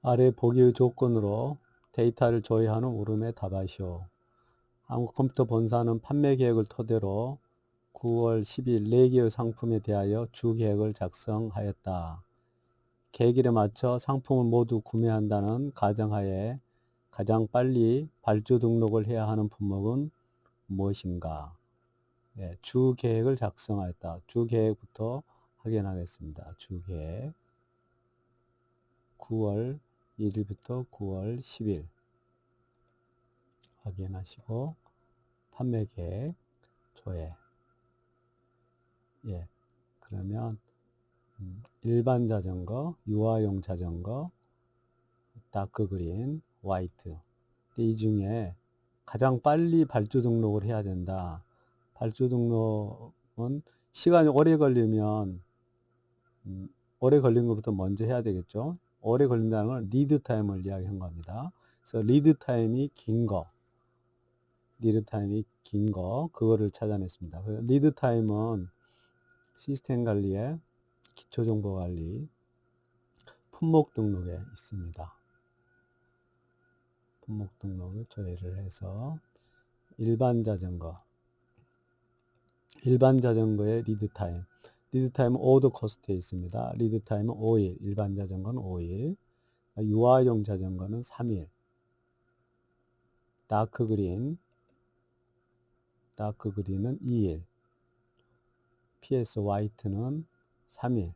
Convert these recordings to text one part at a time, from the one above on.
아래 보기의 조건으로 데이터를 조회하는 물음에 답하시오. 한국컴퓨터 본사는 판매 계획을 토대로 9월 10일 4개의 상품에 대하여 주 계획을 작성하였다. 계획일에 맞춰 상품을 모두 구매한다는 가정하에 가장 빨리 발주 등록을 해야 하는 품목은 무엇인가? 예, 주 계획을 작성하였다. 주 계획부터 확인하겠습니다. 주 계획 9월 1일부터 9월 10일 확인하시고 판매 계획 조회. 예, 그러면 일반 자전거, 유아용 자전거, 다크그린, 화이트. 이 중에 가장 빨리 발주 등록을 해야 된다. 발주 등록은 시간이 오래 걸리면 오래 걸린 것부터 먼저 해야 되겠죠. 오래 걸린다는 건 리드 타임을 이야기한 겁니다. 그래서 리드 타임이 긴 거, 그거를 찾아냈습니다. 리드 타임은 시스템 관리에 기초정보 관리, 품목 등록에 있습니다. 품목 등록을 조회를 해서 일반 자전거의 리드 타임은 오더 코스트에 있습니다. 리드 타임은 5일, 일반 자전거는 5일, 유아용 자전거는 3일, 다크그린은 2일, PS 화이트는 3일.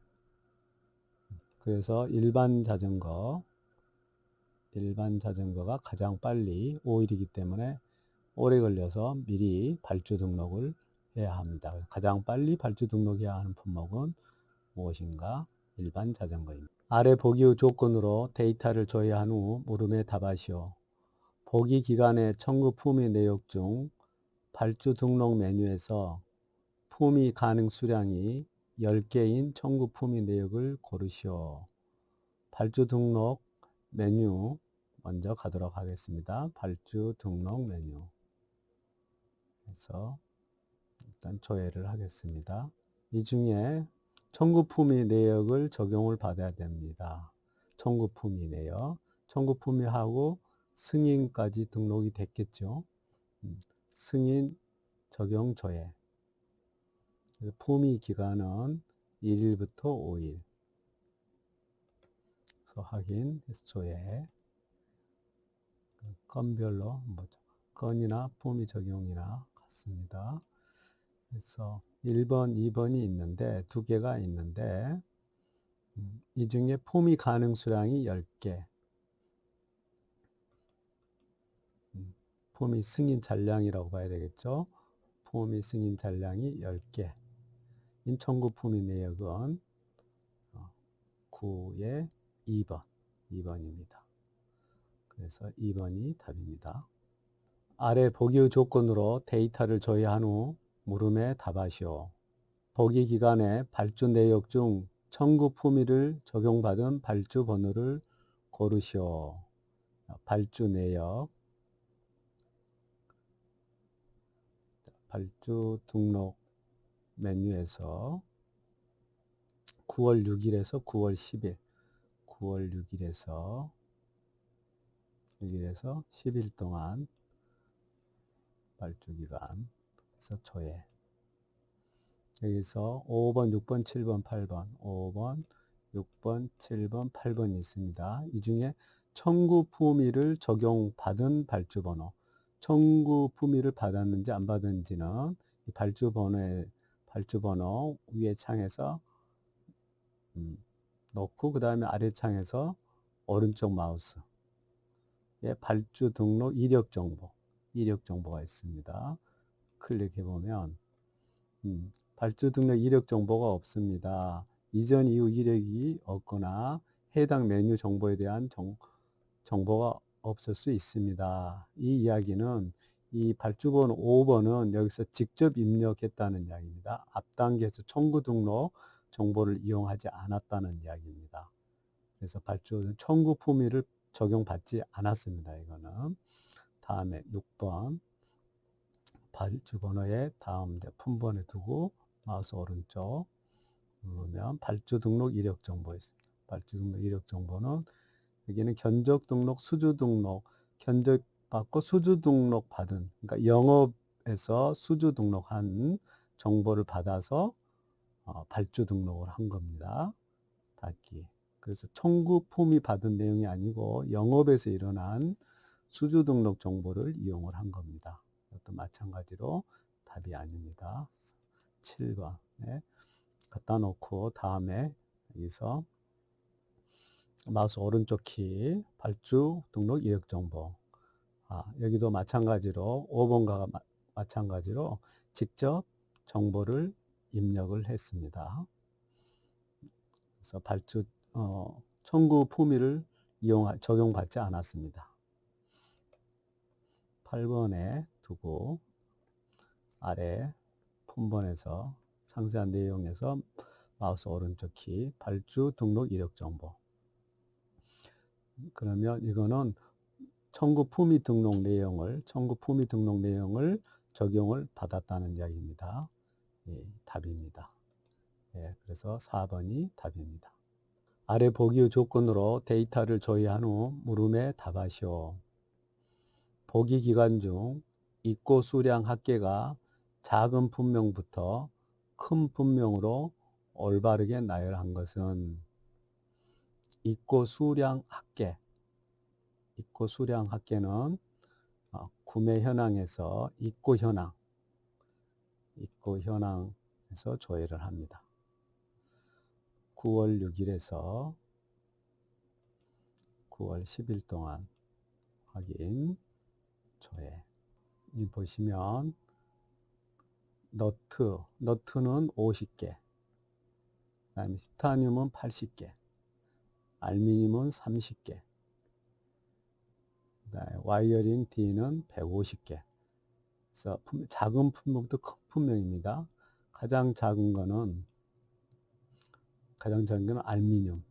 그래서 일반 자전거가 가장 빨리 5일이기 때문에 오래 걸려서 미리 발주 등록을 해야 합니다. 가장 빨리 발주 등록해야 하는 품목은 무엇인가? 일반 자전거입니다. 아래 보기의 조건으로 데이터를 조회한 후 물음에 답하시오. 보기 기간의 청구 품위 내역 중 발주 등록 메뉴에서 품위 가능 수량이 10개인 청구 품위 내역을 고르시오. 발주 등록 메뉴 먼저 가도록 하겠습니다. 발주 등록 메뉴. 그래서 일단 조회를 하겠습니다. 이 중에 청구 품위 내역을 적용을 받아야 됩니다. 청구 품위 내역. 청구 품위하고 승인까지 등록이 됐겠죠. 승인 적용 조회. 품위 기간은 1일부터 5일. 그래서 확인, 조회. 건별로 건이나 품위 적용이나 같습니다. 그래서 1번, 2번이 있는데 두 개가 있는데 이 중에 품위 가능 수량이 10개. 품위 승인 잔량이라고 봐야 되겠죠. 품위 승인 잔량이 10개. 인 청구 품위 내역은 9의 2번입니다. 그래서 2번이 답입니다. 아래 보기의 조건으로 데이터를 조회한 후 물음에 답하시오. 보기 기간에 발주 내역 중 청구 품위를 적용받은 발주 번호를 고르시오. 발주 내역, 발주 등록 메뉴에서 9월 6일에서 9월 10일, 9월 6일에서 10일 동안 발주 기간, 그래서 조회. 여기서 5번, 6번, 7번, 8번, 5번, 6번, 7번, 8번이 있습니다. 이 중에 청구 품위를 적용받은 발주번호, 청구 품위를 받았는지 안 받았는지는 이 발주번호 위에 창에서 놓고 그 다음에 아래 창에서 오른쪽 마우스에 발주 등록 이력 정보가 있습니다. 클릭해 보면 발주 등록 이력 정보가 없습니다. 이전 이후 이력이 없거나 해당 메뉴 정보에 대한 정보가 없을 수 있습니다. 이 이야기는 이 발주번호 5번은 여기서 직접 입력했다는 이야기입니다. 앞 단계에서 청구 등록 정보를 이용하지 않았다는 이야기입니다. 그래서 발주 청구 품위를 적용받지 않았습니다. 이거는. 다음에 6번 발주 번호에 다음 이제 품번에 두고 마우스 오른쪽 누르면 발주 등록 이력 정보 있습니다. 발주 등록 이력 정보는 여기는 견적 등록, 수주 등록, 견적 받고 수주 등록 받은, 그러니까 영업에서 수주 등록한 정보를 받아서 발주 등록을 한 겁니다. 닫기. 그래서 청구 품위 받은 내용이 아니고 영업에서 일어난 수주 등록 정보를 이용을 한 겁니다. 이것도 마찬가지로 답이 아닙니다. 7번. 네. 갖다 놓고 다음에 여기서 마우스 오른쪽 키 발주 등록 이력 정보. 여기도 마찬가지로 5번과 마찬가지로 직접 정보를 입력을 했습니다. 그래서 발주 청구 품위를 적용받지 않았습니다. 8번에 두고 아래 품번에서 상세한 내용에서 마우스 오른쪽 키 발주 등록 이력 정보. 그러면 이거는 청구 품위 등록 내용을 적용을 받았다는 이야기입니다. 예, 답입니다. 예, 그래서 4번이 답입니다. 아래 보기의 조건으로 데이터를 조회한 후 물음에 답하시오. 보기 기간 중 입고 수량 합계가 작은 분명부터 큰 분명으로 올바르게 나열한 것은 입고 수량 합계는 구매 현황에서 입고 현황에서 조회를 합니다. 9월 6일에서 9월 10일 동안 확인, 조회. 이 보시면 너트는 50개, 그다음에 티타늄은 80개, 알루미늄은 30개, 그다음에 와이어링 D는 150개. 그래서 작은 품목도 큰 품목입니다. 가장 작은 거는 알루미늄.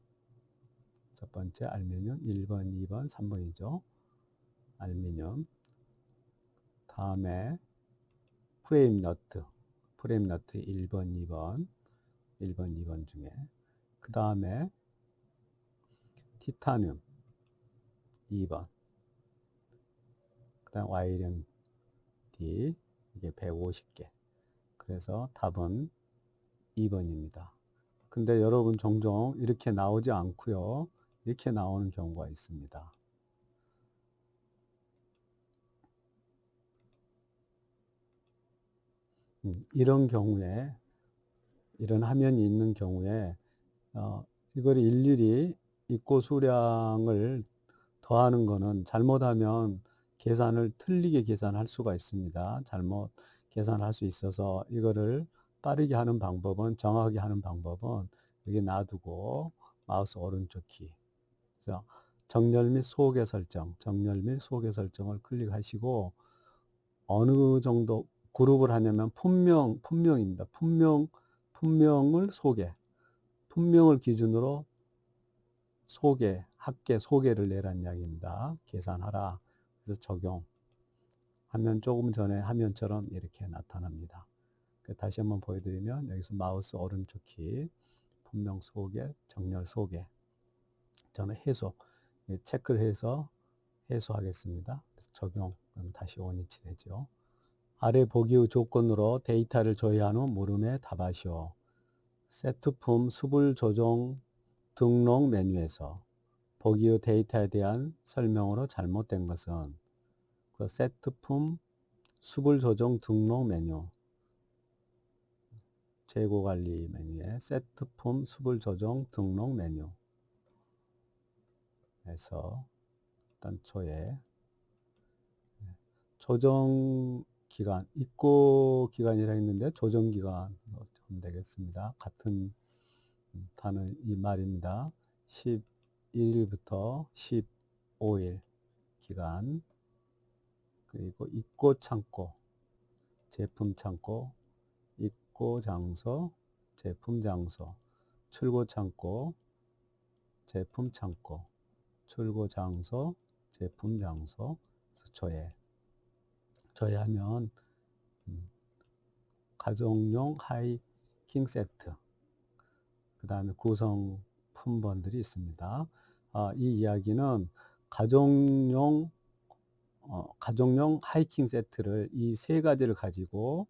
첫 번째 알루미늄 1번, 2번, 3번이죠. 알루미늄. 다음에 프레임 너트 1번, 2번 중에, 그 다음에 티타늄 2번, 그 다음 와이어링 D 이게 150개. 그래서 답은 2번입니다. 근데 여러분 종종 이렇게 나오지 않고요. 이렇게 나오는 경우가 있습니다. 이런 경우에, 이런 화면이 있는 경우에 이걸 일일이 입고 수량을 더하는 거는 잘못하면 계산을 틀리게 계산할 수가 있습니다. 잘못 계산할 수 있어서 이거를 빠르게 하는 방법은, 정확하게 하는 방법은 여기 놔두고 마우스 오른쪽 키, 그래서 정렬 및 소개 설정을 클릭하시고 어느 정도 그룹을 하냐면 품명입니다. 품명을 품명을 기준으로 합계 소개를 내란 이야기입니다. 계산하라. 그래서 적용하면 조금 전에 화면처럼 이렇게 나타납니다. 다시 한번 보여드리면 여기서 마우스 오른쪽 키 품명 소개, 정렬 소개. 저는 체크를 해서 해소하겠습니다. 적용, 그럼 다시 원위치 되죠. 아래 보기의 조건으로 데이터를 조회한 후 물음에 답하시오. 세트품 수불 조정 등록 메뉴에서 보기의 데이터에 대한 설명으로 잘못된 것은 그 세트품 수불 조정 등록 메뉴, 재고 관리 메뉴에 세트품 수불 조정 등록 메뉴에서 일단 조정 기간, 입고 기간이라 했는데 조정 기간으로 하면 되겠습니다. 같은 단어 이 말입니다. 11일부터 15일 기간, 그리고 입고 창고, 제품 창고, 입고 장소, 제품 장소, 출고 창고, 제품 창고, 출고 장소, 제품 장소, 조회하면 가정용 하이킹 세트, 그 다음에 구성 품번들이 있습니다. 이 이야기는 가정용 하이킹 세트를 이 세 가지를 가지고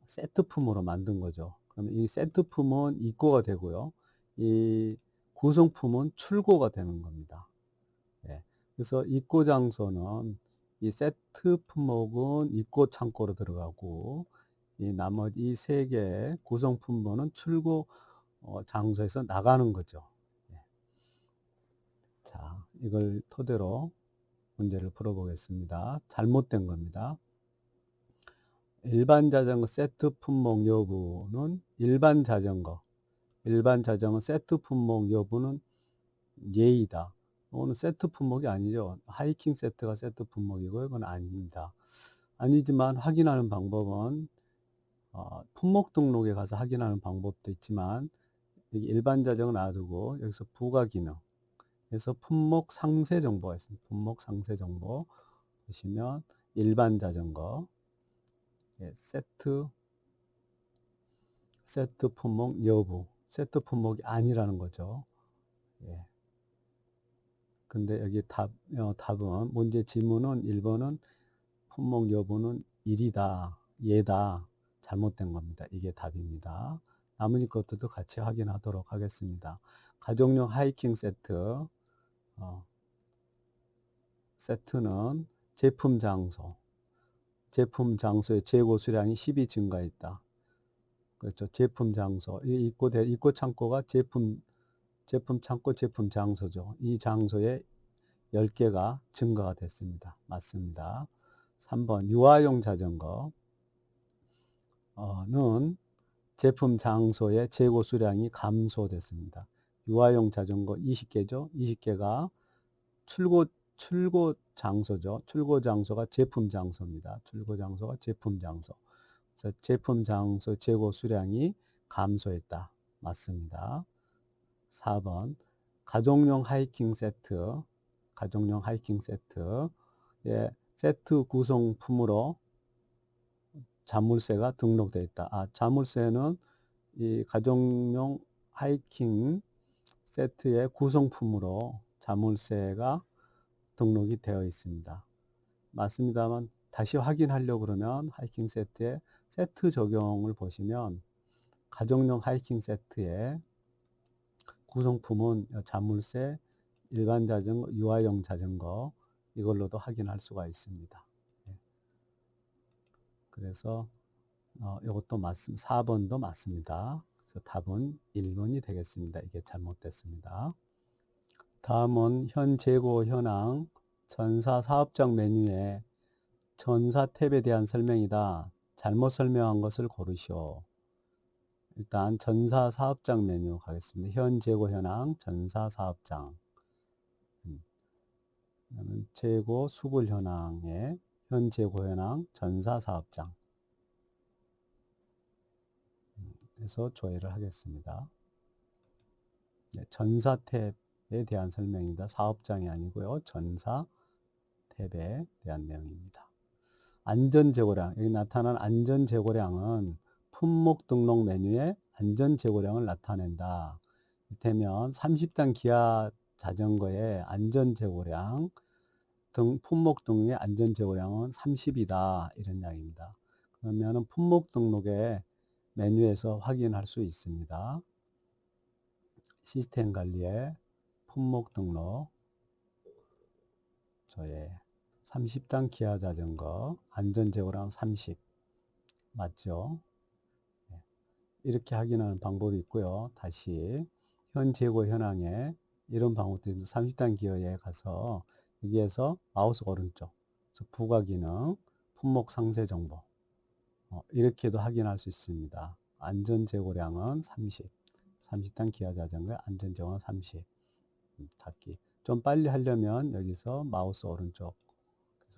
세트품으로 만든 거죠. 그러면 이 세트품은 입고가 되고요. 이 구성품은 출고가 되는 겁니다. 예. 그래서 입고 장소는 이 세트 품목은 입고 창고로 들어가고 이 나머지 세 개의 구성품은 출고 장소에서 나가는 거죠. 예. 자, 이걸 토대로 문제를 풀어보겠습니다. 잘못된 겁니다. 일반 자전거 세트 품목 여부는 일반 자전거 세트 품목 여부는 예의다. 이거는 세트 품목이 아니죠. 하이킹 세트가 세트 품목이고요. 이건 아닙니다. 아니지만 확인하는 방법은 품목 등록에 가서 확인하는 방법도 있지만 여기 일반 자전거 놔두고 여기서 부가 기능 그래서 품목 상세 정보가 있습니다. 품목 상세 정보 보시면 일반 자전거 세트 품목 여부 세트 품목이 아니라는 거죠. 예. 근데 여기 답은 문제 지문은 1번은 품목 여부는 일이다, 예다, 잘못된 겁니다. 이게 답입니다. 나머지 것들도 같이 확인하도록 하겠습니다. 가족용 하이킹 세트 세트는 제품 장소의 재고 수량이 10이 증가했다. 그렇죠. 제품 장소. 이 입고 창고가 제품 창고, 제품 장소죠. 이 장소에 10개가 증가가 됐습니다. 맞습니다. 3번 유아용 자전거는 제품 장소의 재고 수량이 감소됐습니다. 유아용 자전거 20개죠. 20개가 출고 장소죠. 출고 장소가 제품 장소입니다. 출고 장소가 제품 장소. 그래서 제품 장소 재고 수량이 감소했다. 맞습니다. 4번 가족용 하이킹 세트 세트 구성품으로 자물쇠가 등록되어 있다. 자물쇠는 이 가정용 하이킹 세트의 구성품으로 자물쇠가 등록이 되어 있습니다. 맞습니다만 다시 확인하려고 그러면 하이킹 세트의 세트 적용을 보시면 가정용 하이킹 세트의 구성품은 자물쇠, 일반 자전거, 유아용 자전거 이걸로도 확인할 수가 있습니다. 그래서 이것도 맞습니다. 4번도 맞습니다. 그래서 답은 1번이 되겠습니다. 이게 잘못됐습니다. 다음은 현 재고 현황 전사 사업장 메뉴에 전사 탭에 대한 설명이다. 잘못 설명한 것을 고르시오. 일단 전사 사업장 메뉴 가겠습니다. 현 재고 현황 전사 사업장 재고 수불 현황에 현 재고 현황 전사 사업장 해서 조회를 하겠습니다. 전사 탭에 대한 설명입니다. 사업장이 아니고요. 전사 탭에 대한 내용입니다. 안전재고량, 여기 나타난 안전재고량은 품목 등록 메뉴에 안전재고량을 나타낸다. 이를테면 30단 기아 자전거의 안전재고량 품목 등록의 안전재고량은 30이다. 이런 이야기입니다. 그러면 품목 등록의 메뉴에서 확인할 수 있습니다. 시스템 관리에 품목 등록 저의 30단 기아 자전거 안전재고량 30 맞죠? 이렇게 확인하는 방법이 있고요. 다시 현 재고 현황에 이런 방법도 있는데 30단 기어에 가서 여기에서 마우스 오른쪽 부가 기능 품목 상세 정보 이렇게도 확인할 수 있습니다. 안전재고량은 30단 기아 자전거의 안전재고량 30 닫기 좀 빨리 하려면 여기서 마우스 오른쪽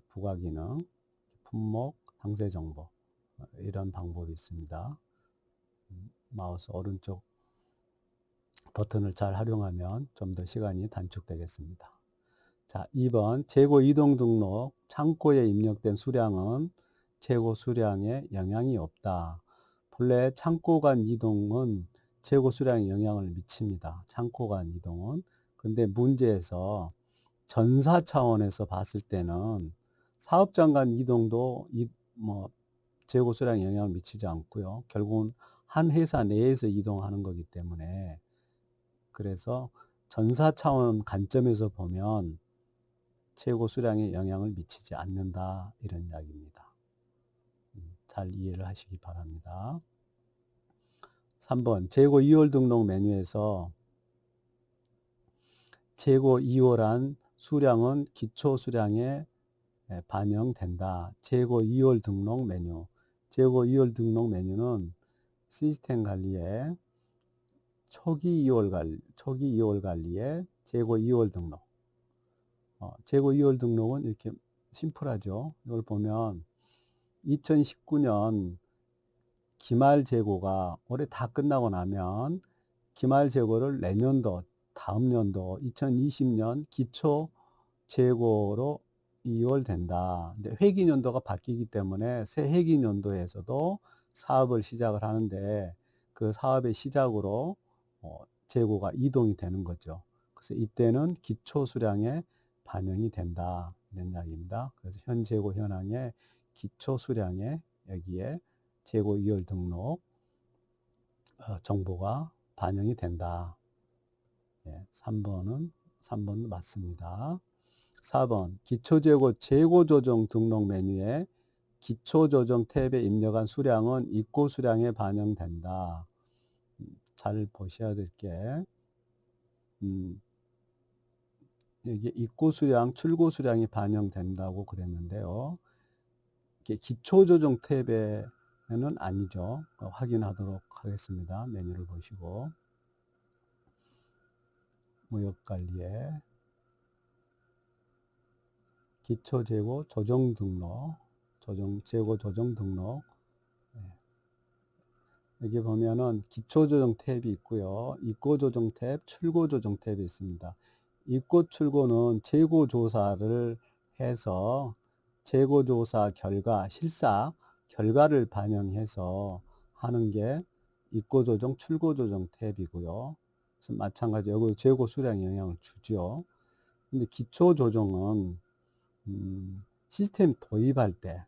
부가 기능 품목 상세 정보 이런 방법이 있습니다. 마우스 오른쪽 버튼을 잘 활용하면 좀 더 시간이 단축되겠습니다. 자, 2번 재고 이동 등록 창고에 입력된 수량은 재고 수량에 영향이 없다. 본래 창고 간 이동은 재고 수량에 영향을 미칩니다. 창고 간 이동은 근데 문제에서 전사 차원에서 봤을 때는 사업장 간 이동도 재고 수량에 영향을 미치지 않고요. 결국은 한 회사 내에서 이동하는 거기 때문에, 그래서 전사 차원 관점에서 보면 재고 수량에 영향을 미치지 않는다, 이런 이야기입니다. 잘 이해를 하시기 바랍니다. 3번 재고 2월 등록 메뉴에서 재고 2월한 수량은 기초 수량에 반영된다. 재고 2월 등록 메뉴. 재고 2월 등록 메뉴는 시스템 관리에 초기 2월 관리에 재고 2월 등록. 재고 2월 등록은 이렇게 심플하죠. 이걸 보면 2019년 기말 재고가 올해 다 끝나고 나면 기말 재고를 내년도, 다음 연도 2020년 기초 재고로 이월된다. 이제 회기년도가 바뀌기 때문에 새 회기년도에서도 사업을 시작을 하는데 그 사업의 시작으로 재고가 이동이 되는 거죠. 그래서 이때는 기초 수량에 반영이 된다, 이런 이야기입니다. 그래서 현 재고 현황의 기초 수량에 여기에 재고 이월 등록 정보가 반영이 된다. 3번은 맞습니다. 4번 기초재고 재고조정 등록 메뉴에 기초조정 탭에 입력한 수량은 입고 수량에 반영된다. 잘 보셔야 될 게 여기 입고 수량, 출고 수량이 반영된다고 그랬는데요. 이게 기초조정 탭에는 아니죠. 확인하도록 하겠습니다. 메뉴를 보시고 무역관리에 기초재고 조정 등록, 재고 조정 등록. 여기 보면은 기초조정 탭이 있고요. 입고조정 탭, 출고조정 탭이 있습니다. 입고 출고는 재고조사를 해서 재고조사 결과, 실사 결과를 반영해서 하는 게 입고조정, 출고조정 탭이고요. 그래서 마찬가지로 여기 재고 수량에 영향을 주죠. 근데 기초조정은 시스템 도입할 때,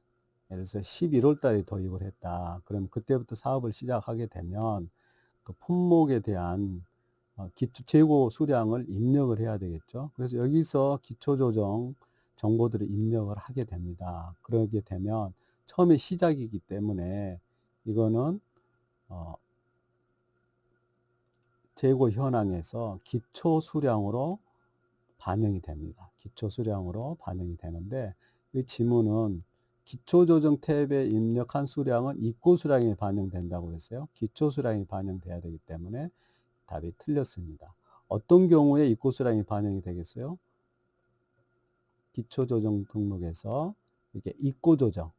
예를 들어서 11월 달에 도입을 했다. 그럼 그때부터 사업을 시작하게 되면 그 품목에 대한 재고 수량을 입력을 해야 되겠죠. 그래서 여기서 기초조정 정보들을 입력을 하게 됩니다. 그러게 되면 처음에 시작이기 때문에 이거는 재고 현황에서 기초 수량으로 반영이 됩니다. 기초 수량으로 반영이 되는데 이 지문은 기초조정 탭에 입력한 수량은 입고 수량에 반영된다고 했어요. 기초 수량이 반영돼야 되기 때문에 답이 틀렸습니다. 어떤 경우에 입고 수량이 반영이 되겠어요? 기초조정 등록에서 이게 입고 조정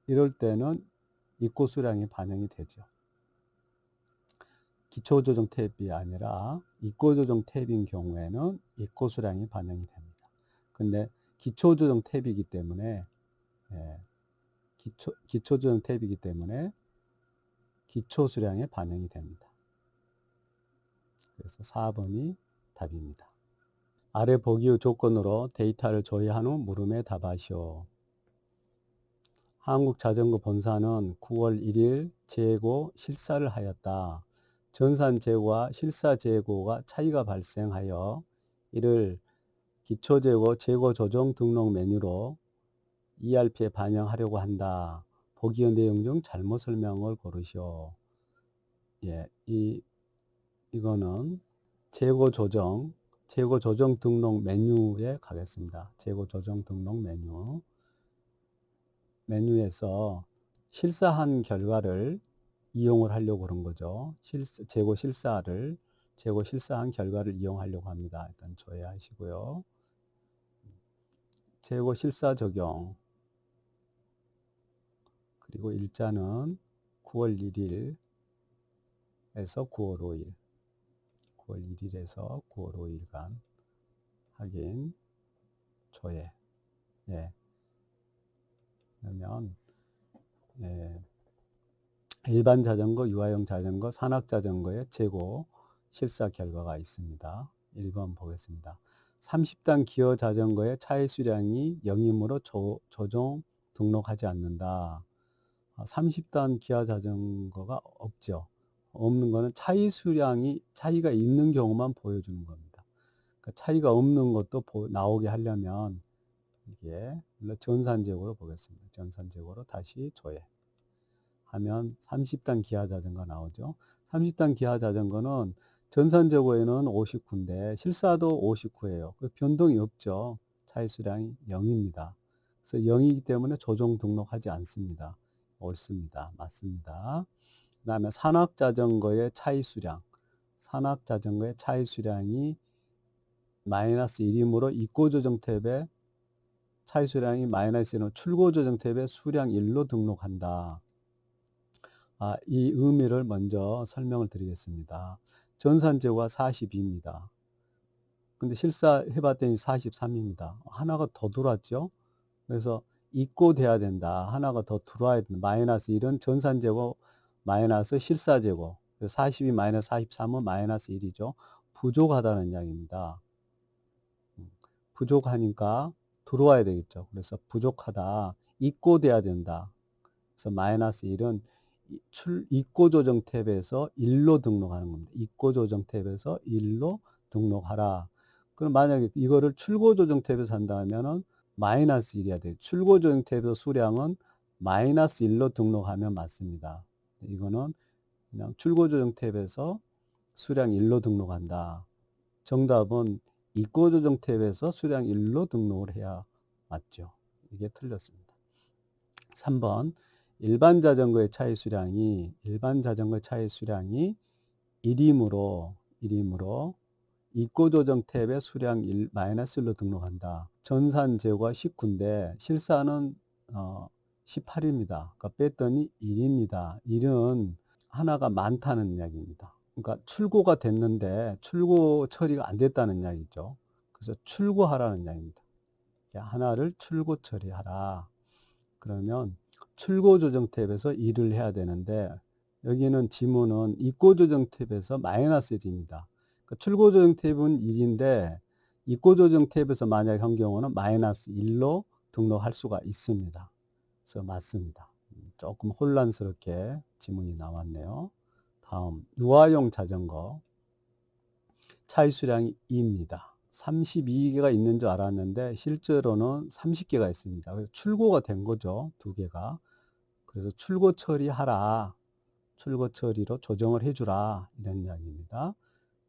이럴 때는 입고 수량이 반영이 되죠. 기초조정 탭이 아니라 입고조정 탭인 경우에는 입고 수량이 반영이 됩니다. 근데 기초조정 탭이기 때문에 기초조정 탭이기 때문에 기초 수량에 반영이 됩니다. 그래서 4번이 답입니다. 아래 보기의 조건으로 데이터를 조회한 후 물음에 답하시오. 한국자전거 본사는 9월 1일 재고 실사를 하였다. 전산 재고와 실사 재고가 차이가 발생하여 이를 기초재고 재고 조정 등록 메뉴로 ERP에 반영하려고 한다. 보기의 내용 중 잘못 설명을 고르시오. 이거는 재고 조정 등록 메뉴에 가겠습니다. 재고 조정 등록 메뉴에서 실사한 결과를 이용을 하려고 그런 거죠. 재고 실사한 결과를 이용하려고 합니다. 일단 조회하시고요. 재고 실사 적용. 그리고 일자는 9월 1일에서 9월 5일. 9월 1일에서 9월 5일간 확인, 조회. 그러면 일반 자전거, 유아용 자전거, 산악 자전거의 재고 실사 결과가 있습니다. 1번 보겠습니다. 30단 기어 자전거의 차의 수량이 0이므로 조종 등록하지 않는다. 30단 기아 자전거가 없죠. 없는 거는 차의 수량이 차이가 있는 경우만 보여주는 겁니다. 그러니까 차이가 없는 것도 나오게 하려면 이게 전산제고로 보겠습니다. 전산제고로 다시 조회 하면 30단 기아 자전거 나오죠. 30단 기아 자전거는 전산제고에는 59인데 실사도 59예요. 변동이 없죠. 차의 수량이 0입니다. 그래서 0이기 때문에 조종 등록하지 않습니다. 옳습니다. 맞습니다. 그 다음에 산악자전거의 차의 수량. 산악자전거의 차의 수량이 마이너스 1이므로 입고조정 탭에 차의 수량이 마이너스 1은 출고조정 탭에 수량 1로 등록한다. 이 의미를 먼저 설명을 드리겠습니다. 전산제고가 42입니다. 근데 실사해 봤더니 43입니다. 하나가 더 들어왔죠. 그래서 입고돼야 된다. 하나가 더 들어와야 된다. 마이너스 1은 전산제고 마이너스 실사제고. 42 마이너스 43은 마이너스 1이죠. 부족하다는 이야기입니다. 부족하니까 들어와야 되겠죠. 그래서 부족하다. 입고돼야 된다. 그래서 마이너스 1은 입고조정 탭에서 1로 등록하는 겁니다. 입고조정 탭에서 1로 등록하라. 그럼 만약에 이거를 출고조정 탭에서 한다면은 마이너스 1이어야 돼요. 출고조정 탭에서 수량은 마이너스 1로 등록하면 맞습니다. 이거는 그냥 출고조정 탭에서 수량 1로 등록한다. 정답은 입고조정 탭에서 수량 1로 등록을 해야 맞죠. 이게 틀렸습니다. 3번 일반 자전거의 차의 수량이 1이므로 입고조정 탭에 수량 1, 마이너스 1로 등록한다. 전산제고가 19인데 실사는 18입니다. 그러니까 뺐더니 1입니다. 1은 하나가 많다는 이야기입니다. 그러니까 출고가 됐는데 출고 처리가 안 됐다는 이야기죠. 그래서 출고하라는 이야기입니다. 하나를 출고 처리하라. 그러면 출고조정 탭에서 1을 해야 되는데 여기는 지문은 입고조정 탭에서 마이너스 1입니다. 그러니까 출고조정 탭은 1인데 입고조정 탭에서 만약 한 경우는 마이너스 1로 등록할 수가 있습니다. 그래서 맞습니다. 조금 혼란스럽게 지문이 나왔네요. 다음 유아용 자전거 차의 수량이 2입니다. 32개가 있는 줄 알았는데 실제로는 30개가 있습니다. 그래서 출고가 된 거죠. 2개가. 그래서 출고 처리하라. 출고 처리로 조정을 해주라. 이런 이야기입니다.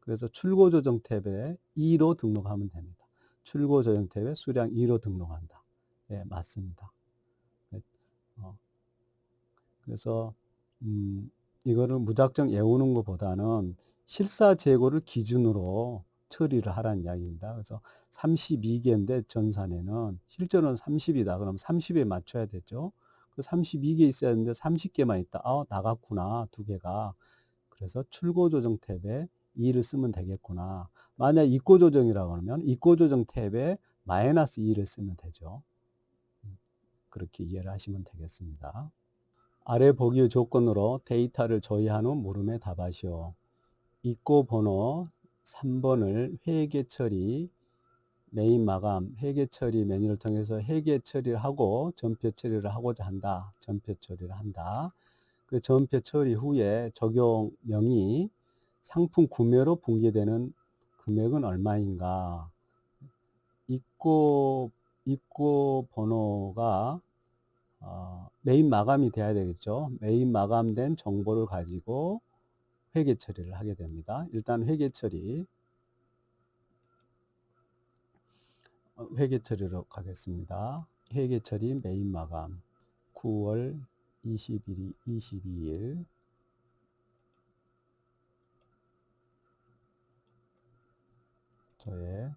그래서 출고 조정 탭에 2로 등록하면 됩니다. 출고 조정 탭에 수량 2로 등록한다. 예, 맞습니다. 그래서 이거를 무작정 외우는 것보다는 실사 재고를 기준으로 처리를 하라는 이야기입니다. 그래서 32개인데 전산에는 실제로는 30이다. 그럼 30에 맞춰야 되죠. 32개 있어야 되는데 30개만 있다. 나갔구나. 2개가. 그래서 출고 조정 탭에 2를 쓰면 되겠구나. 만약 입고 조정이라고 하면 입고 조정 탭에 마이너스 2를 쓰면 되죠. 그렇게 이해를 하시면 되겠습니다. 아래 보기의 조건으로 데이터를 조회한 후 물음에 답하시오. 입고 번호 3번을 회계 처리, 메인 마감, 회계 처리 메뉴를 통해서 회계 처리를 하고 전표 처리를 하고자 한다. 전표 처리를 한다. 그 전표 처리 후에 적용명이 상품 구매로 분기되는 금액은 얼마인가? 입고 번호가 메인 마감이 돼야 되겠죠. 메인 마감된 정보를 가지고 회계 처리를 하게 됩니다. 일단 회계 처리로 가겠습니다. 회계 처리 메인 마감 9월 22일 저의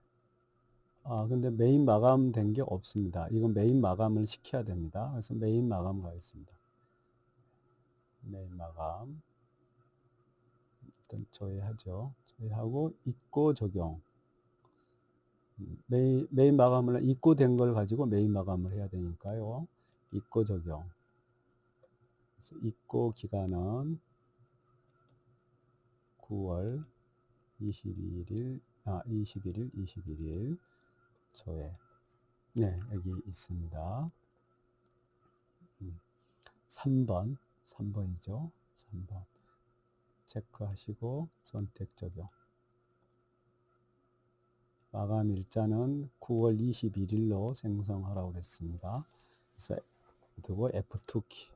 근데 메인 마감된 게 없습니다. 이건 메인 마감을 시켜야 됩니다. 그래서 메인 마감 가겠습니다. 메인 마감 일단 조회하죠. 조회하고 입고 적용 메인 마감을 입고된 걸 가지고 메인 마감을 해야 되니까요. 입고 적용. 입고 기간은 9월 21일, 21일 조회. 네, 여기 있습니다. 3번이죠. 3번. 체크하시고 선택 적용. 마감 일자는 9월 21일로 생성하라고 그랬습니다. 그래서 두고 F2키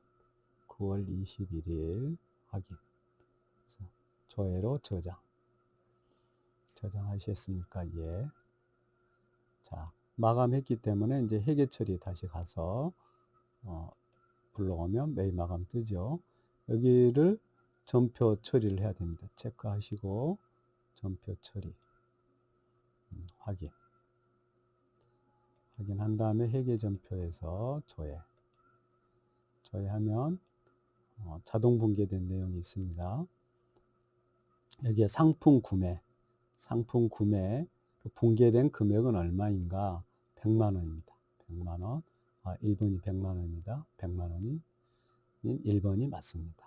9월 21일 확인. 조회로 저장하셨습니까? 예. 자, 마감했기 때문에 이제 회계 처리 다시 가서 불러오면 메일 마감 뜨죠. 여기를 전표 처리를 해야 됩니다. 체크하시고 전표 처리. 확인한 다음에 회계 전표에서 조회하면 자동 붕괴된 내용이 있습니다. 여기에 상품 구매 붕괴된 금액은 얼마인가? 100만 원입니다. 100만 원. 1번이 100만 원입니다. 100만 원이 1번이 맞습니다.